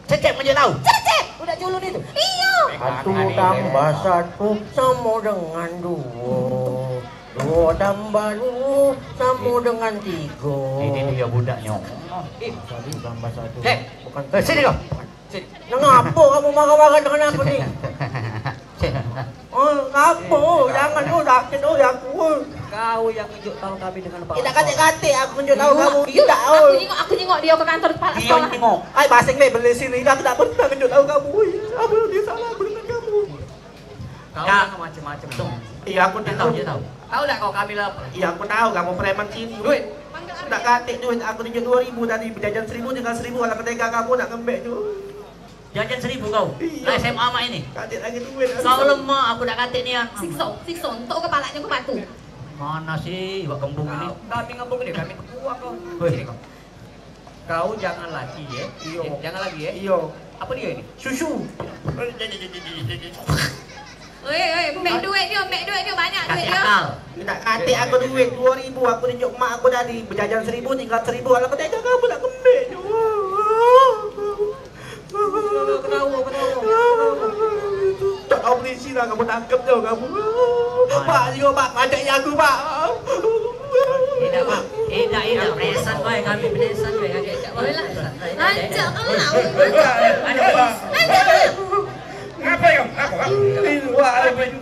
Cecep aja tahu. Cecep, udah culun itu. Iya. Satu tambah satu sama dengan dua. Dua tambah dua sama dengan tiga. Ini dia budaknya. Satu tambah satu. Bukan. Sini kau. Ngapa kamu marah-marah dengan aku nih? Oh, ngapa? Jangan sakit aku. Kau yang tunjuk tahu kami dengan Pak. Tidak kate-kate aku tunjuk tahu kamu. Iya, Tidak. aku nyengok dia ke kantor kepala Dia sekolah. tengok. Ay, basing nih beli sini. Aku tidak pernah tunjuk tahu kamu. Apa dia salah aku dengan kamu? Kau Ya. jangan macam-macam dong. Iya, aku Dia tahu. tahu. Tahu tak kau kami lapar? Iya, aku tahu kamu preman sini. Duit. Nak kate duit aku tunjuk 2.000 tadi berjajan 1.000 tinggal 1.000 kalau ketika kamu nak ngembek tu. Jajan 1.000 kau. Iya. Lah SMA mak ini. Kate lagi duit. Kau lemah, aku dah kata ni. Siksa untuk kepalanya ke batu. Mana sih, buat kembung ini? Kami ngambung dia, kami kuat kau. Woi. Sini kau. Kau jangan lagi ya. Iyo. Jangan lagi ya. Iyo. Apa dia ini? Susu. Mek duit dia banyak duit Kasih dia. akal. Tidak kate aku duit 2.000 aku tunjuk mak aku tadi berjajan 1.000 tinggal 1.000 kalau ketika kamu nak ngembek. Ketawa. Tak tahu polisi lah kamu tangkap je kamu. Pak juga pak ajak aku pak. Tidak pak. Tidak. Penesan baik kami penesan baik. Boleh lah. Lanjut kau nak. Ada bos. Ngapa ya? Ngapa? Wah,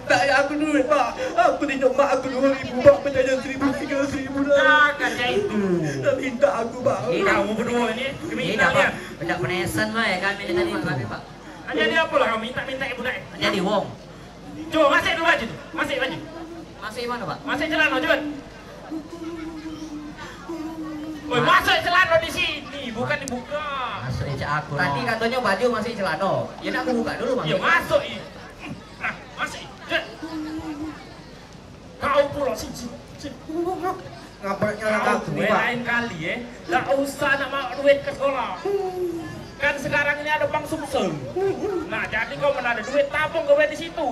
tak ya aku duit pak. Aku tunjuk mak aku 2.000 pak berjajan 1.000 tinggal 1.000 dah. Jangan jadi itu. Dan minta aku pak. Kamu berdua ini Tidak kriminal pak. ya. Tidak penesan baik kami tadi pak. Jadi apa lah kamu minta ibu dah? Jadi wong. Coba masih dulu aja tu. Masih baju. Masih mana Pak? Masih celana coba. Woi, masuk celana di sini, bukan dibuka. Masuk aja aku. Tadi katanya baju masih celana. Ya nak aku buka dulu Bang. Ya masuk ini. Nah, masuk. Kau pula sini. Ngapain nyala Kau aku gue pak? lain kali ya. Tak usah nak mau duit ke sekolah. Kan sekarang ini ada bank sumsel. Nah, jadi kau mana ada duit tabung kau di situ,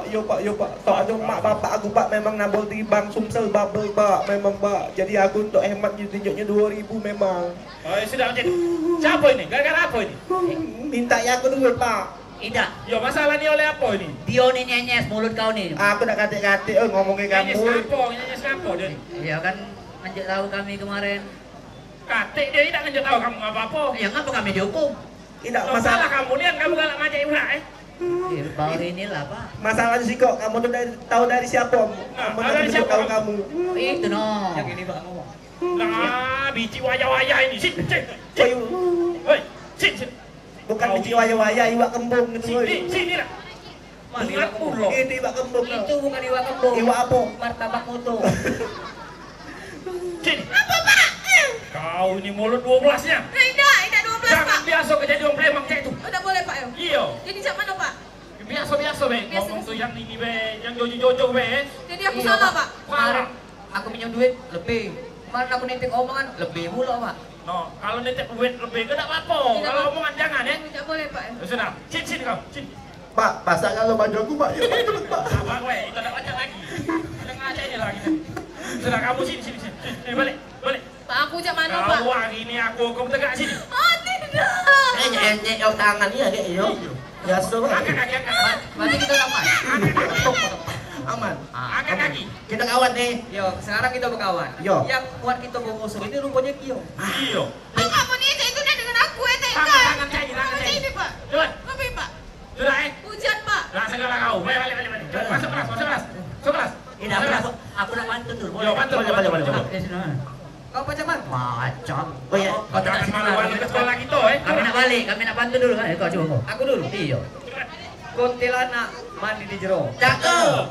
Yo pak. Tak ada mak bapak aku pak memang nabol di bank Sumsel bubble pak, memang pak. Jadi aku untuk hemat tunjuknya 2.000 memang. Oh, sudah jadi. Siapa ini? Gara-gara apa ini? Minta ya aku duit pak. Tidak. Ya masalah ini oleh apa ini? Dio ni nyenyes mulut kau ni. Aku nak kate-kate ngomongin Nyanyi kamu. siapa dia? Ya kan menjak tahu kami kemarin. Katik dia tidak ngejak tahu kamu apa-apa. Ya ngapa kami dihukum? Tidak Masalah masalah. kamu ni kan kamu galak ngajak iburak Baru inilah pak. Masalahnya sih kok kamu tuh tahu dari siapa? Kamu tahu dari siapa tahu kamu? kamu. Itu no. Yang ini Pak ngomong. Nah, biji wayah-wayah ini. Sit. Ayo, Hoi, sit. bukan biji waya-waya, iwak kembung gitu. Sini lah. Mana Bunga pulau. Ini iwak kembung. Itu bukan iwak kembung. Iwak apa? Martabak mutu. Sini. Apa, Pak? Kau ini mulut 12-nya. Tidak 12 Jangan Pak. biasa kejadian orang preman kayak itu. Oh, tak boleh Pak. Iya. Jadi macam mana Pak? Biasa be. Biasa. Ngomong tuh yang ini be, yang jojo-jojo be. Jadi aku salah Pak. Kemarin aku minjem duit lebih. Kemarin aku nitip omongan lebih mulu Pak. No, kalau nitip duit lebih ke tak apa-apa. Tidak, Kalau Pak. omongan jangan ya. Tidak boleh Pak. Ya sudah, sini kau, sini. Pak, pasang kalau baju aku pak. Ya pak. Apa gue? Itu tak baca lagi. Kita ngajak ini lagi. Sudah kamu sini. Balik. Pak aku macam mana Pak? Kau hari ini aku hukum tegak sini. Oh tidak. Nyek tangan ni ada yo. Biasa pak. Angkat kaki, angkat. Berarti kita aman. Aman. Angkat kaki. Kita kawan nih. Yo, sekarang kita berkawan. Yo. Yang buat kita bermusuh ini rupanya Kio. Iya. Apa ni itu dah dengan aku Tangan saya, tangan saya. Ini Pak. Coba. Tapi Pak. Sudah Hujan Pak. Lah segala kau. Balik. Masuk kelas. Tidak aku nak bantu dulu. Yo, bantu. Kau macam mana? Macam. Oh ya. Kau tak Jangan semangat. malu ke sekolah kita Kami nak balik, kami nak bantu dulu kan? Kau coba. Aku dulu. Iya. Kuntilanak mandi di jero. Cakep.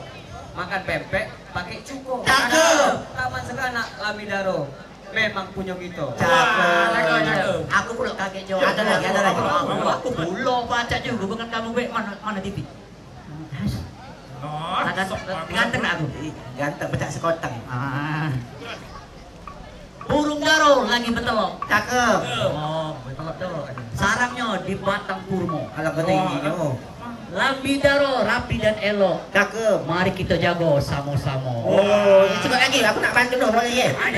Makan pempek pakai cuko. Cakep. Taman sekanak Lamidaro. Memang punya kita. Cakep. Aku pula kaget jawab. Ada lagi. Aku belum baca juga bukan kamu be mana TV. No. Ganteng tak aku? Ganteng pecah sekoteng. Burung daro lagi betelok. Cakep. Oh, betelok tuh. Sarangnya di batang kurma. Kalau ketingginya. Lambi daro rapi dan elok. Cakep. Mari kita jago sama-sama. Oh, coba lagi. Aku nak bantu dong. Boleh ya? Hai,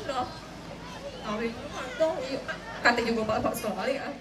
dah. Kawin mantap. Kata juga bapak sekali ah.